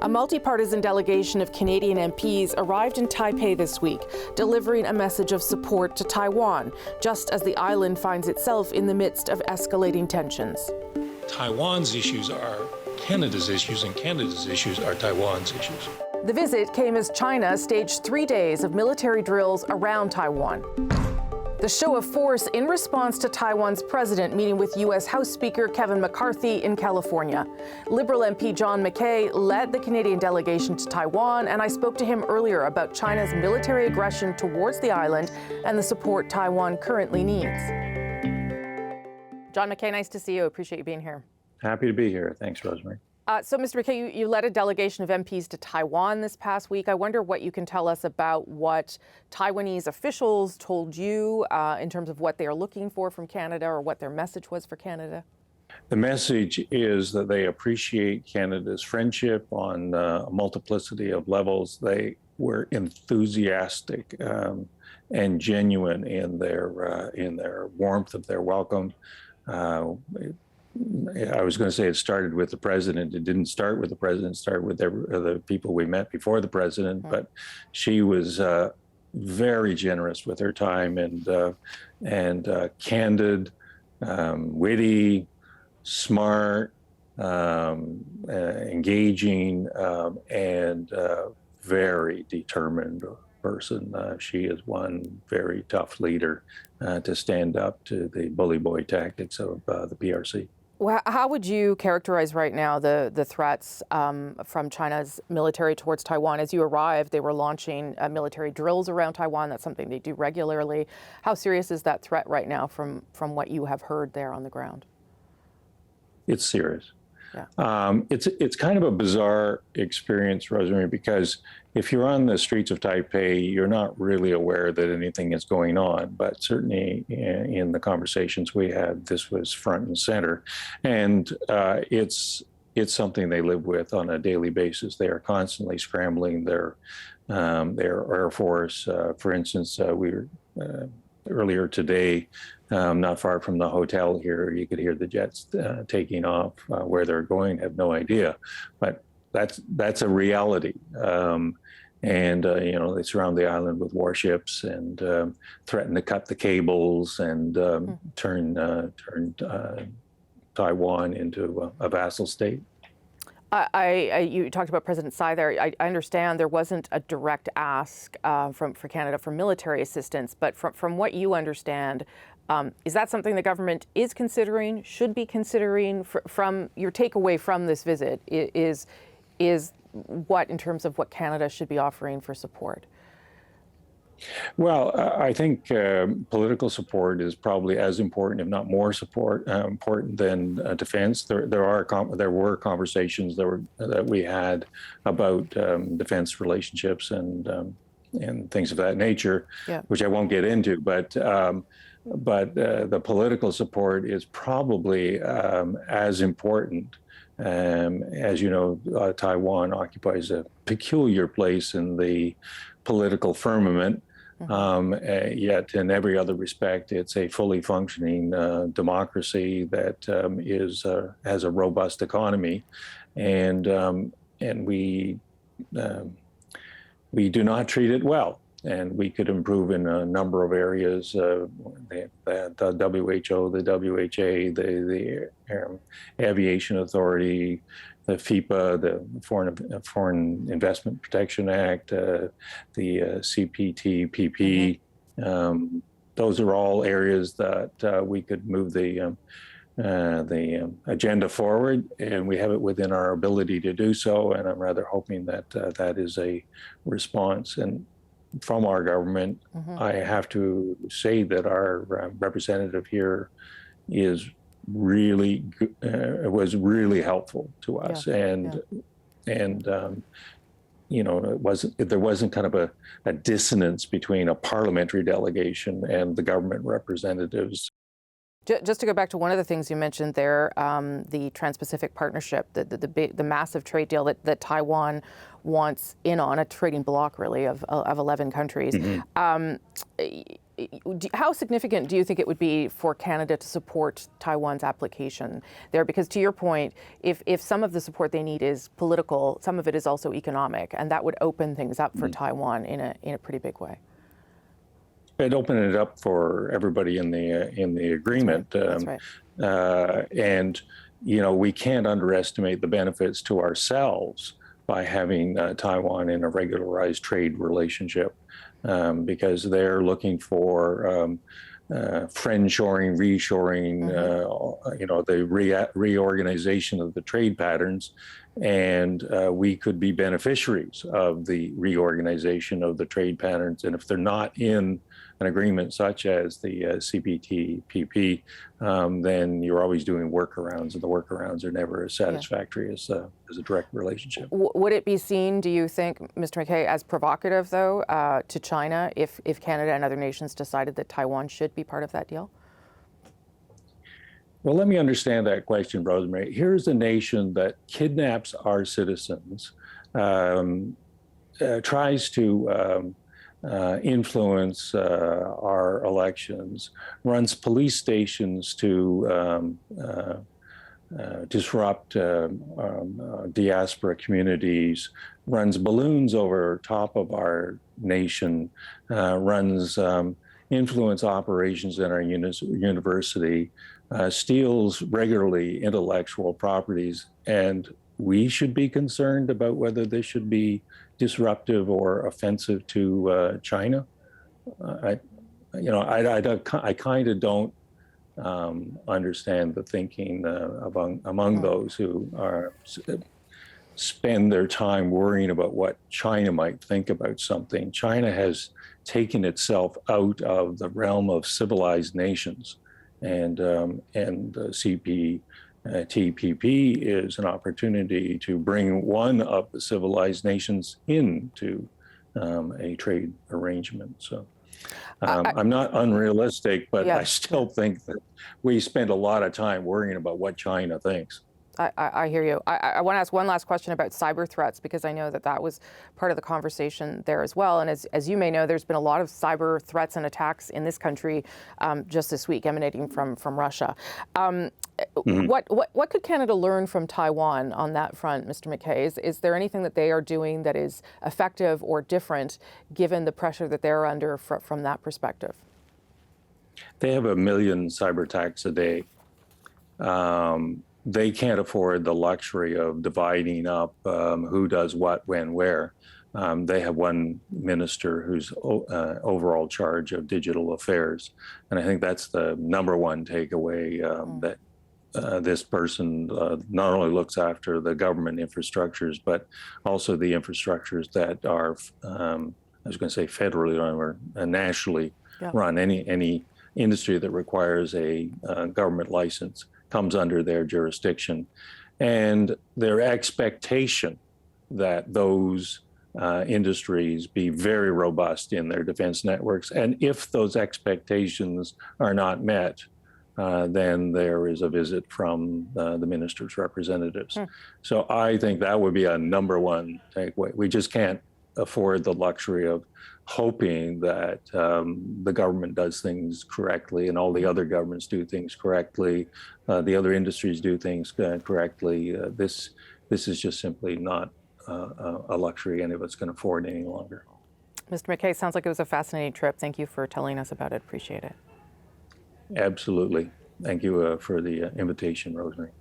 A multi-partisan delegation of Canadian MPs arrived in Taipei this week, delivering a message of support to Taiwan, just as the island finds itself in the midst of escalating tensions. Taiwan's issues are Canada's issues, and Canada's issues are Taiwan's issues. The visit came as China staged 3 days of military drills around Taiwan. The show of force in response to Taiwan's president meeting with U.S. House Speaker Kevin McCarthy in California. Liberal MP John McKay led the Canadian delegation to Taiwan, and I spoke to him earlier about China's military aggression towards the island and the support Taiwan currently needs. John McKay, nice to see you. Appreciate you being here. Happy to be here. Thanks, Rosemary. So, Mr. McKay, you led a delegation of MPs to Taiwan this past week. I wonder what you can tell us about what Taiwanese officials told you in terms of what they are looking for from Canada, or what their message was for Canada. The message is that they appreciate Canada's friendship on a multiplicity of levels. They were enthusiastic and genuine in their warmth of their welcome. I was going to say it started with the president. It didn't start with the president. It started with the people we met before the president. But she was very generous with her time and candid, witty, smart, engaging, and very determined person. She is one very tough leader to stand up to the bully boy tactics of the PRC. Well, how would you characterize right now the threats from China's military towards Taiwan? As you arrived, they were launching military drills around Taiwan. That's something they do regularly. How serious is that threat right now from what you have heard there on the ground? It's serious. Yeah. It's kind of a bizarre experience, Rosemary, because if you're on the streets of Taipei, you're not really aware that anything is going on. But certainly in the conversations we had, this was front and center. And it's something they live with on a daily basis. They are constantly scrambling their Air Force. For instance, we were earlier today, not far from the hotel here, you could hear the jets taking off. Where they're going, have no idea, but that's a reality. They surround the island with warships and threaten to cut the cables and turn Taiwan into a vassal state. You talked about President Tsai there. I understand there wasn't a direct ask for Canada for military assistance, but from what you understand, is that something the government is considering, should be considering? From your takeaway from this visit is what, in terms of what Canada should be offering for support? Well, I think political support is probably as important, if not more important than defense. There were conversations that we had about defense relationships and things of that nature, yeah, which I won't get into. But the political support is probably as important. As you know, Taiwan occupies a peculiar place in the political firmament. Yet in every other respect, it's a fully functioning democracy that has a robust economy, and we do not treat it well, and we could improve in a number of areas. The WHO, the WHA, the Aviation Authority, the FIPA, the Foreign Investment Protection Act, the CPTPP. Those are all areas that we could move the agenda forward, and we have it within our ability to do so. And I'm rather hoping that that is a response. And from our government, I have to say that our representative here is really was really helpful to us, and there wasn't kind of a dissonance between a parliamentary delegation and the government representatives. Just to go back to one of the things you mentioned there, the Trans-Pacific Partnership, the massive trade deal that Taiwan wants in on, a trading bloc really of 11 countries. how significant do you think it would be for Canada to support Taiwan's application there? Because to your point, if some of the support they need is political, some of it is also economic, and that would open things up for Taiwan in a pretty big way. It'd open it up for everybody in the agreement. That's right. And we can't underestimate the benefits to ourselves by having Taiwan in a regularized trade relationship, because they're looking for friend-shoring, reshoring, the reorganization of the trade patterns, and we could be beneficiaries of the reorganization of the trade patterns. And if they're not in an agreement such as the CPTPP, then you're always doing workarounds, and the workarounds are never as satisfactory as a direct relationship. Would it be seen, do you think, Mr. McKay, as provocative, though, to China if Canada and other nations decided that Taiwan should be part of that deal? Well, let me understand that question, Rosemary. Here's a nation that kidnaps our citizens, tries to influence our elections, runs police stations to disrupt diaspora communities, runs balloons over top of our nation, runs influence operations in our university, steals regularly intellectual properties, and we should be concerned about whether this should be disruptive or offensive to China. I kind of don't understand the thinking among those who spend their time worrying about what China might think about something. China has taken itself out of the realm of civilized nations, and CPTPP is an opportunity to bring one of the civilized nations into a trade arrangement. So I'm not unrealistic, but I still think that we spend a lot of time worrying about what China thinks. I hear you. I want to ask one last question about cyber threats, because I know that was part of the conversation there as well. And as you may know, there's been a lot of cyber threats and attacks in this country just this week emanating from Russia. What could Canada learn from Taiwan on that front, Mr. McKay? Is there anything that they are doing that is effective or different given the pressure that they're under from that perspective? They have 1 million cyber attacks a day. They can't afford the luxury of dividing up who does what, when, where. They have one minister who's overall charge of digital affairs. And I think that's the number one takeaway, that this person not only looks after the government infrastructures, but also the infrastructures that are, I was going to say federally run or nationally run. Any industry that requires a government license comes under their jurisdiction, and their expectation that those industries be very robust in their defense networks. And if those expectations are not met, then there is a visit from the minister's representatives. So I think that would be a number one takeaway. We just can't afford the luxury of hoping that the government does things correctly and all the other governments do things correctly, the other industries do things correctly. This is just simply not a luxury any of us can afford any longer. Mr. McKay, sounds like it was a fascinating trip. Thank you for telling us about it. Appreciate it. Absolutely. Thank you for the invitation, Rosemary.